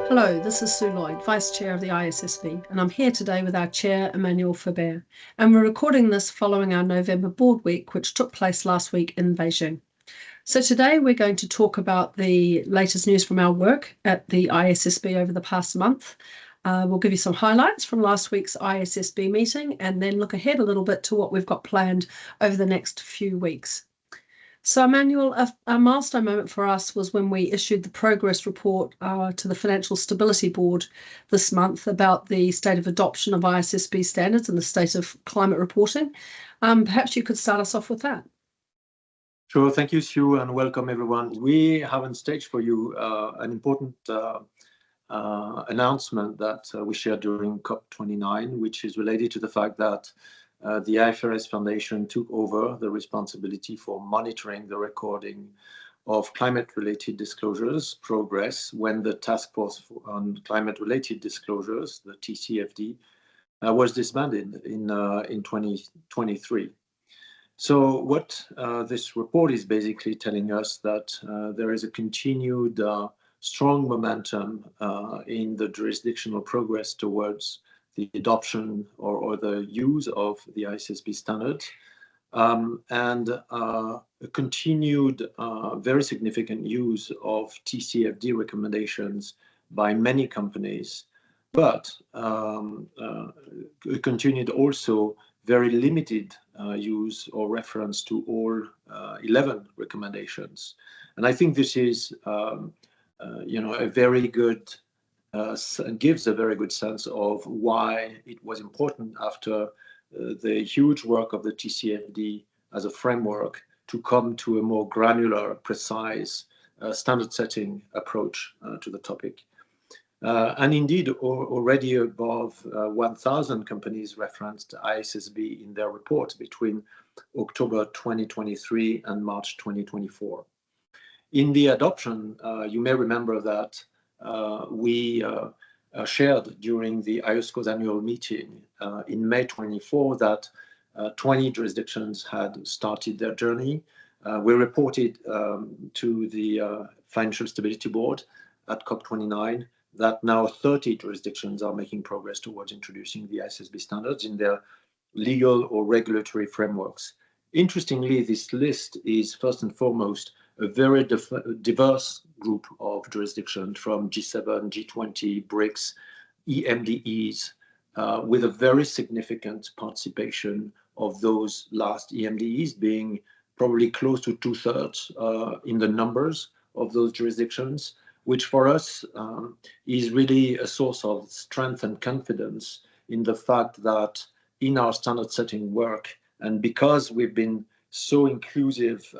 Hello, this is Sue Lloyd, Vice Chair of the ISSB, and I'm here today with our Chair, Emmanuel Faber, and we're recording this following our November Board Week, which took place last week in Beijing. So today we're going to talk about the latest news from our work at the ISSB over the past month. We'll give you some highlights from last week's ISSB meeting and then look ahead a little bit to what we've got planned over the next few weeks. So, Emmanuel, a milestone moment for us was when we issued the progress report to the Financial Stability Board this month about the state of adoption of ISSB standards and the state of climate reporting. Perhaps you could start us off with that. Sure. Thank you, Sue, and welcome, everyone. We have on stage for you an important announcement that we shared during COP29, which is related to the fact that the IFRS Foundation took over the responsibility for monitoring the recording of climate-related disclosures progress when the Task Force on Climate-Related Disclosures, the TCFD, was disbanded in 2023. So what this report is basically telling us that there is a continued strong momentum in the jurisdictional progress towards the adoption or the use of the ISSB standards, and a continued very significant use of TCFD recommendations by many companies, but continued also very limited use or reference to all 11 recommendations. And I think this is, a very good gives a very good sense of why it was important after the huge work of the TCFD as a framework to come to a more granular, precise standard setting approach to the topic. And indeed, already above 1,000 companies referenced ISSB in their report between October 2023 and March 2024. In the adoption, you may remember that we shared during the IOSCO's annual meeting in May 24 that 20 jurisdictions had started their journey. We reported to the Financial Stability Board at COP29 that now 30 jurisdictions are making progress towards introducing the ISSB standards in their legal or regulatory frameworks. Interestingly, this list is first and foremost a very diverse group of jurisdictions from G7, G20, BRICS, EMDEs, with a very significant participation of those last EMDEs being probably close to 2/3 in the numbers of those jurisdictions, which for us is really a source of strength and confidence in the fact that in our standard setting work, and because we've been so inclusive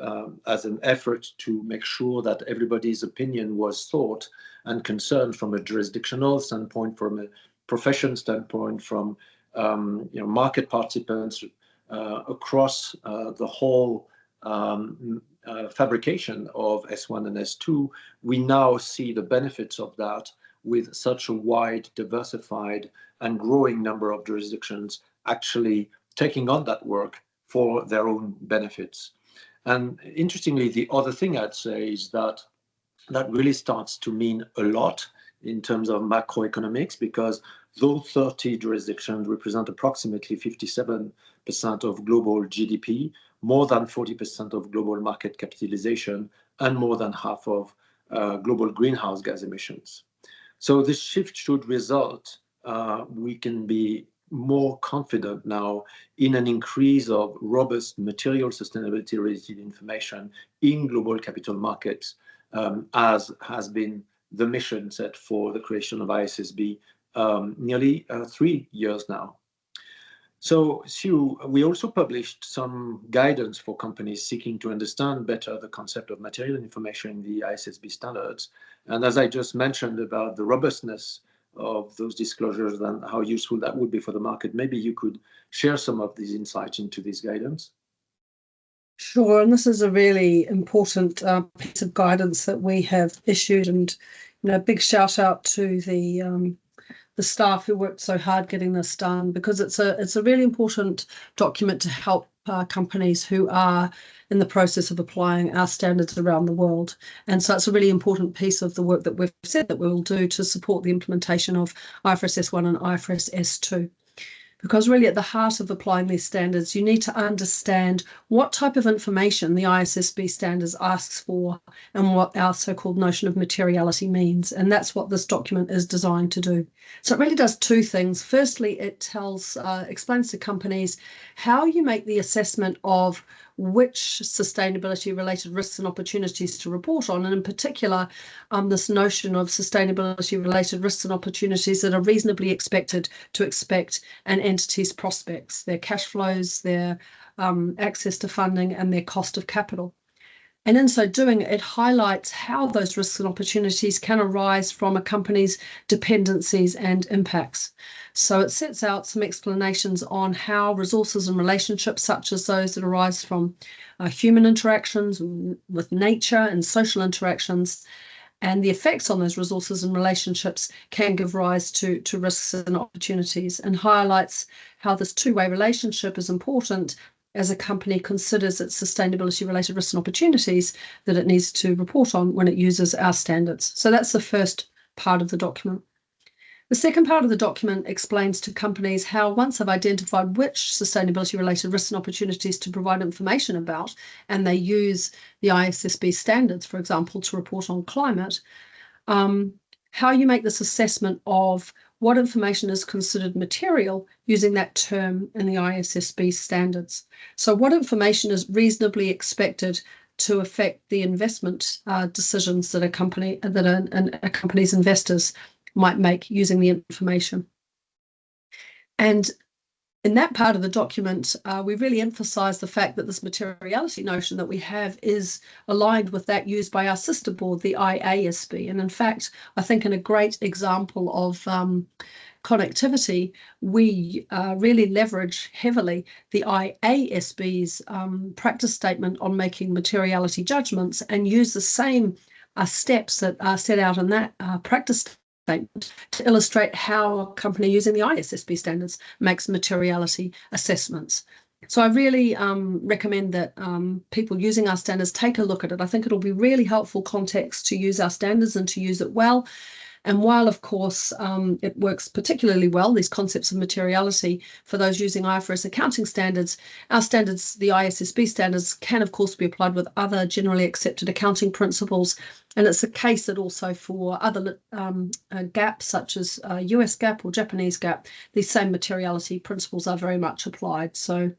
as an effort to make sure that everybody's opinion was thought and concerned from a jurisdictional standpoint, from a profession standpoint, from market participants across the whole fabrication of S1 and S2, we now see the benefits of that with such a wide, diversified, and growing number of jurisdictions actually taking on that work for their own benefits. And interestingly, the other thing I'd say is that that really starts to mean a lot in terms of macroeconomics, because those 30 jurisdictions represent approximately 57% of global GDP, more than 40% of global market capitalization, and more than half of global greenhouse gas emissions. So this shift should result, we can be more confident now in an increase of robust material sustainability related information in global capital markets, as has been the mission set for the creation of ISSB nearly 3 years now. So, Sue, we also published some guidance for companies seeking to understand better the concept of material information in the ISSB standards. And as I just mentioned about the robustness of those disclosures and how useful that would be for the market, maybe you could share some of these insights into this guidance. Sure, and this is a really important piece of guidance that we have issued, and big shout out to the staff who worked so hard getting this done, because it's a really important document to help companies who are in the process of applying our standards around the world. And so it's a really important piece of the work that we've said that we'll do to support the implementation of IFRS S1 and IFRS S2. Because really at the heart of applying these standards, you need to understand what type of information the ISSB standards asks for and what our so-called notion of materiality means. And that's what this document is designed to do. So it really does two things. Firstly, it explains to companies how you make the assessment of which sustainability-related risks and opportunities to report on, and in particular, this notion of sustainability-related risks and opportunities that are reasonably expected to expect an entity's prospects, their cash flows, their access to funding, and their cost of capital. And in so doing, it highlights how those risks and opportunities can arise from a company's dependencies and impacts. So it sets out some explanations on how resources and relationships, such as those that arise from human interactions with nature and social interactions, and the effects on those resources and relationships can give rise to risks and opportunities, and highlights how this two-way relationship is important as a company considers its sustainability-related risks and opportunities that it needs to report on when it uses our standards. So that's the first part of the document. The second part of the document explains to companies how, once they've identified which sustainability-related risks and opportunities to provide information about, and they use the ISSB standards, for example, to report on climate, how you make this assessment of what information is considered material using that term in the ISSB standards. So what information is reasonably expected to affect the investment decisions that a company's investors might make using the information. And in that part of the document, we really emphasize the fact that this materiality notion that we have is aligned with that used by our sister board, the IASB. And in fact, I think in a great example of connectivity, we really leverage heavily the IASB's practice statement on making materiality judgments and use the same steps that are set out in that practice statement to illustrate how a company using the ISSB standards makes materiality assessments. So I really recommend that people using our standards take a look at it. I think it'll be really helpful context to use our standards and to use it well. And while, of course, it works particularly well, these concepts of materiality, for those using IFRS accounting standards, our standards, the ISSB standards, can, of course, be applied with other generally accepted accounting principles. And it's the case that also for other GAAPs, such as US GAAP or Japanese GAAP, these same materiality principles are very much applied. So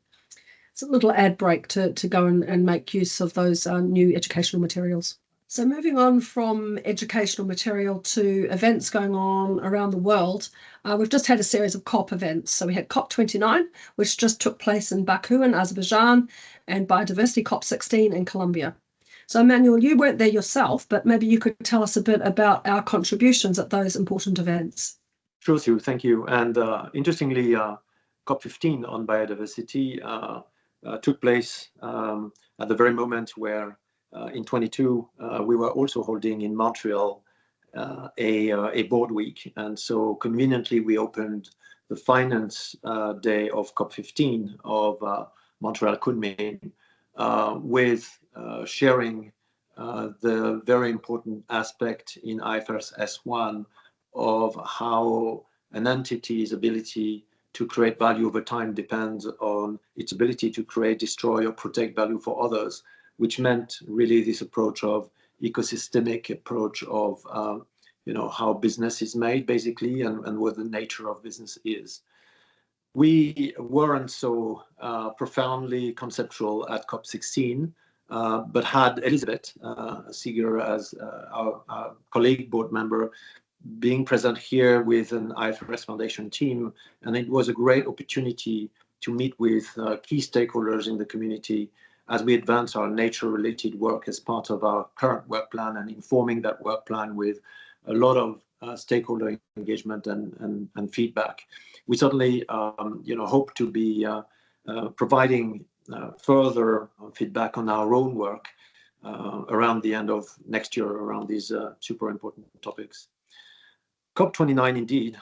it's a little ad break to go and make use of those new educational materials. So moving on from educational material to events going on around the world, we've just had a series of COP events. So we had COP29, which just took place in Baku in Azerbaijan, and Biodiversity COP16 in Colombia. So Emmanuel, you weren't there yourself, but maybe you could tell us a bit about our contributions at those important events. Sure, Sue, thank you. And interestingly, COP15 on biodiversity took place at the very moment where in 22, we were also holding in Montreal a board week. And so conveniently, we opened the finance day of COP15 of Montreal Kunming with sharing the very important aspect in IFRS S1 of how an entity's ability to create value over time depends on its ability to create, destroy, or protect value for others, which meant really this approach of ecosystemic approach of how business is made, basically, and what the nature of business is. We weren't so profoundly conceptual at COP16, but had Elizabeth Seeger as our colleague board member being present here with an IFRS Foundation team, and it was a great opportunity to meet with key stakeholders in the community as we advance our nature-related work as part of our current work plan, and informing that work plan with a lot of stakeholder engagement and feedback. We certainly hope to be providing further feedback on our own work around the end of next year around these super important topics. COP29 indeed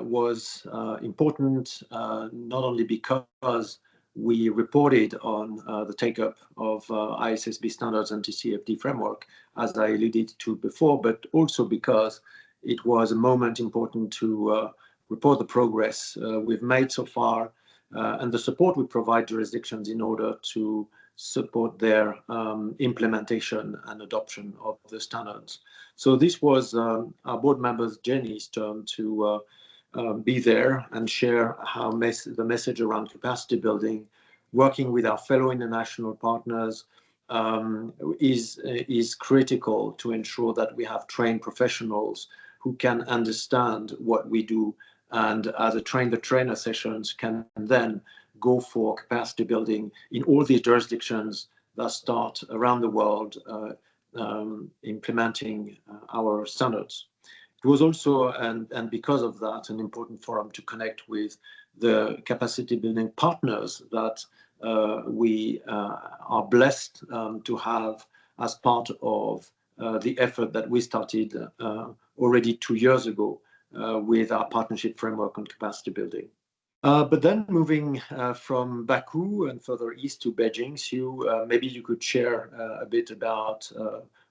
was important, not only because we reported on the take-up of ISSB standards and TCFD framework, as I alluded to before, but also because it was a moment important to report the progress we've made so far and the support we provide jurisdictions in order to support their implementation and adoption of the standards. So this was our board members Jenny's turn to be there and share how the message around capacity building, working with our fellow international partners, is critical to ensure that we have trained professionals who can understand what we do, and as a train-the-trainer sessions can then go for capacity building in all the jurisdictions that start around the world implementing our standards. It was also, and because of that, an important forum to connect with the capacity building partners that we are blessed to have as part of the effort that we started already 2 years ago with our partnership framework on capacity building. But then moving from Baku and further east to Beijing, Sue, maybe you could share a bit about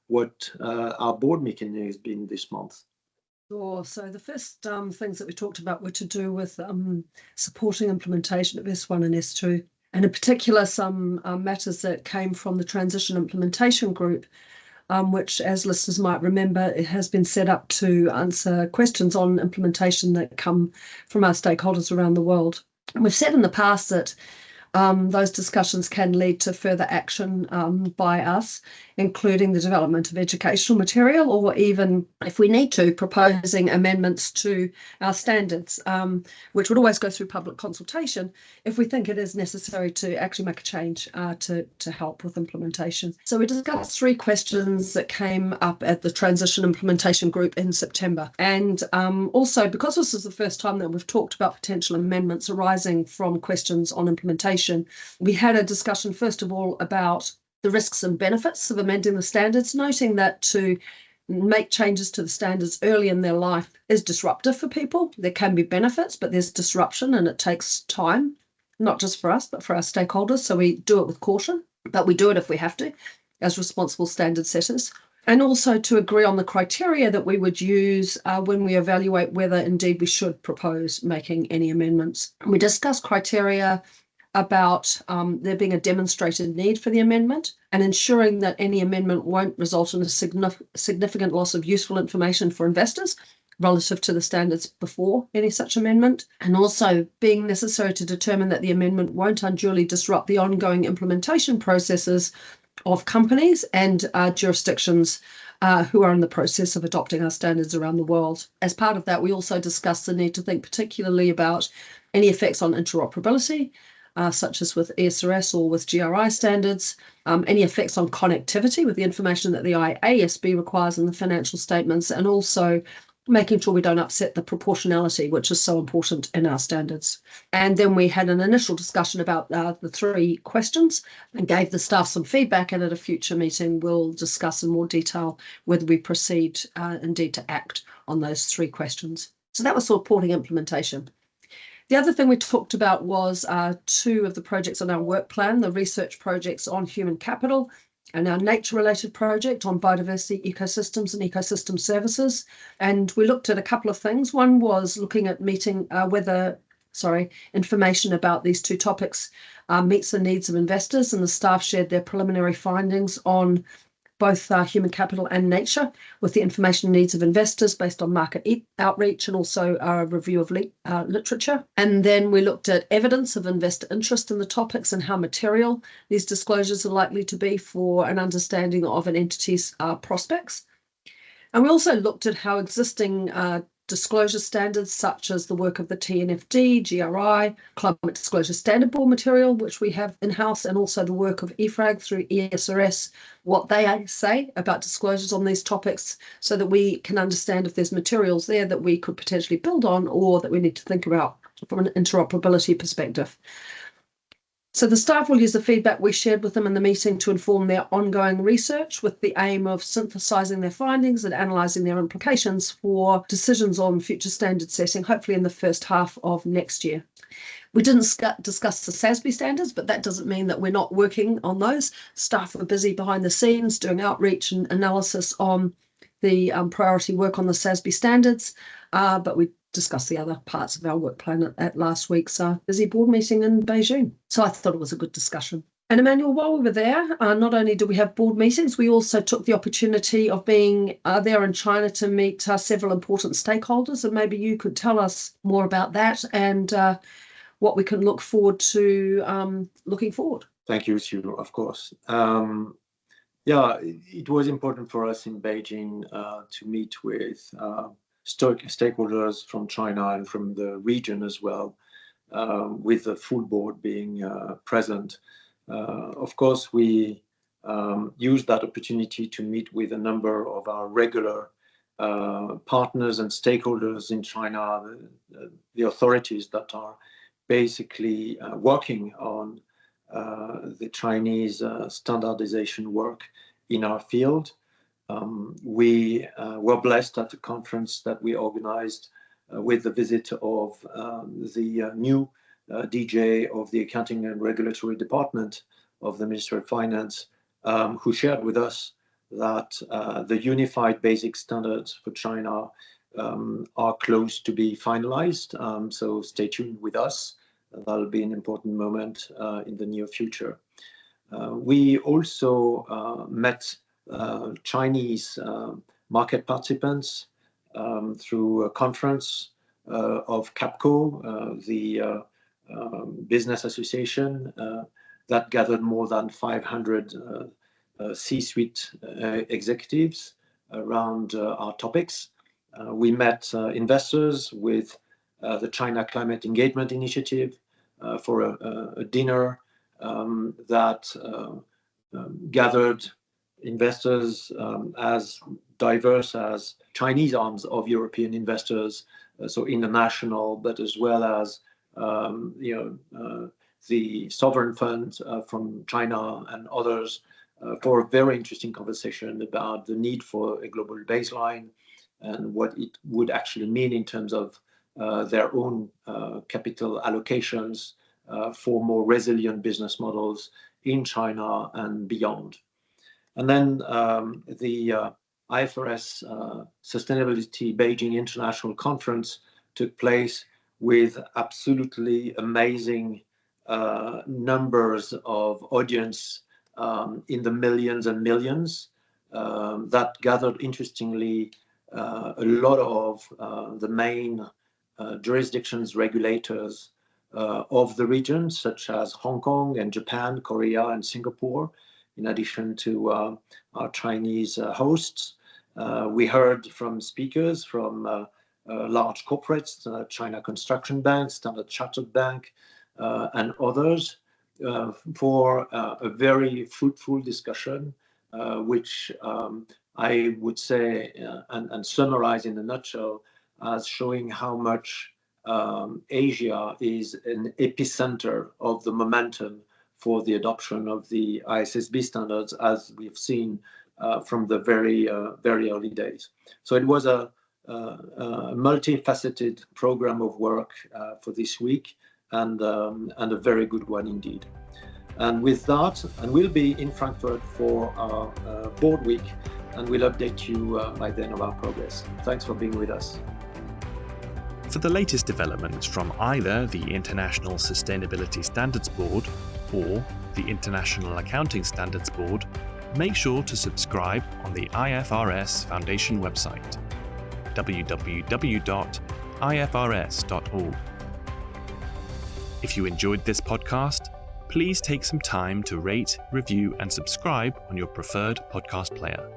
what our board meeting has been this month. Sure. So the first things that we talked about were to do with supporting implementation of S1 and S2, and in particular some matters that came from the Transition Implementation Group, which, as listeners might remember, it has been set up to answer questions on implementation that come from our stakeholders around the world. And we've said in the past that those discussions can lead to further action by us, including the development of educational material, or even, if we need to, proposing amendments to our standards, which would always go through public consultation if we think it is necessary to actually make a change to help with implementation. So we discussed 3 questions that came up at the Transition Implementation Group in September. And also, because this is the first time that we've talked about potential amendments arising from questions on implementation, we had a discussion, first of all, about the risks and benefits of amending the standards, noting that to make changes to the standards early in their life is disruptive for people. There can be benefits, but there's disruption and it takes time, not just for us, but for our stakeholders. So we do it with caution, but we do it if we have to, as responsible standard setters. And also to agree on the criteria that we would use when we evaluate whether indeed we should propose making any amendments. We discussed criteria about there being a demonstrated need for the amendment and ensuring that any amendment won't result in a significant loss of useful information for investors relative to the standards before any such amendment, and also being necessary to determine that the amendment won't unduly disrupt the ongoing implementation processes of companies and jurisdictions who are in the process of adopting our standards around the world. As part of that, we also discussed the need to think particularly about any effects on interoperability, such as with ISRS or with GRI standards, any effects on connectivity with the information that the IASB requires in the financial statements, and also making sure we don't upset the proportionality, which is so important in our standards. And then we had an initial discussion about the 3 questions and gave the staff some feedback, and at a future meeting we'll discuss in more detail whether we proceed indeed to act on those 3 questions. So that was supporting implementation. The other thing we talked about was 2 of the projects on our work plan, the research projects on human capital and our nature-related project on biodiversity ecosystems and ecosystem services. And we looked at a couple of things. One was looking at information about these 2 topics meets the needs of investors, and the staff shared their preliminary findings on both human capital and nature with the information needs of investors based on market outreach and also a review of literature. And then we looked at evidence of investor interest in the topics and how material these disclosures are likely to be for an understanding of an entity's prospects. And we also looked at how existing disclosure standards such as the work of the TNFD, GRI, Climate Disclosure Standard Board material, which we have in-house, and also the work of EFRAG through ESRS, what they say about disclosures on these topics, so that we can understand if there's materials there that we could potentially build on or that we need to think about from an interoperability perspective. So the staff will use the feedback we shared with them in the meeting to inform their ongoing research with the aim of synthesising their findings and analysing their implications for decisions on future standard setting, hopefully in the first half of next year. We didn't discuss the ISSB standards, but that doesn't mean that we're not working on those. Staff are busy behind the scenes doing outreach and analysis on the priority work on the ISSB standards, but we discussed the other parts of our work plan at last week's busy board meeting in Beijing. So I thought it was a good discussion. And Emmanuel, while we were there, not only did we have board meetings, we also took the opportunity of being there in China to meet several important stakeholders. And maybe you could tell us more about that and what we can look forward to looking forward. Thank you, Sue, of course. Yeah, it was important for us in Beijing to meet with stakeholders from China and from the region as well, with the full board being present. Of course, we used that opportunity to meet with a number of our regular partners and stakeholders in China, the authorities that are basically working on the Chinese standardization work in our field. We were blessed at the conference that we organized with the visit of the new DJ of the Accounting and Regulatory Department of the Ministry of Finance, who shared with us that the unified basic standards for China are close to be finalized. So stay tuned with us. That'll be an important moment in the near future. We also met Chinese market participants through a conference of CAPCO, the business association that gathered more than 500 C-suite executives around our topics. We met investors with the China Climate Engagement Initiative for a dinner that gathered investors as diverse as Chinese arms of European investors, so international, but as well as the sovereign fund from China and others, for a very interesting conversation about the need for a global baseline and what it would actually mean in terms of their own capital allocations for more resilient business models in China and beyond. And then the IFRS Sustainability Beijing International Conference took place with absolutely amazing numbers of audience in the millions and millions that gathered, interestingly, a lot of the main jurisdictions, regulators of the region, such as Hong Kong and Japan, Korea and Singapore, in addition to our Chinese hosts. We heard from speakers from large corporates, China Construction Bank, Standard Chartered Bank, and others, for a very fruitful discussion, which I would say and summarize in a nutshell as showing how much Asia is an epicenter of the momentum for the adoption of the ISSB standards, as we've seen from the very early days. So it was a multifaceted program of work for this week, and a very good one indeed. And with that, and we'll be in Frankfurt for our board week, and we'll update you by then of our progress. Thanks for being with us. For the latest developments from either the International Sustainability Standards Board or the International Accounting Standards Board, make sure to subscribe on the IFRS Foundation website, www.ifrs.org. If you enjoyed this podcast, please take some time to rate, review, and subscribe on your preferred podcast player.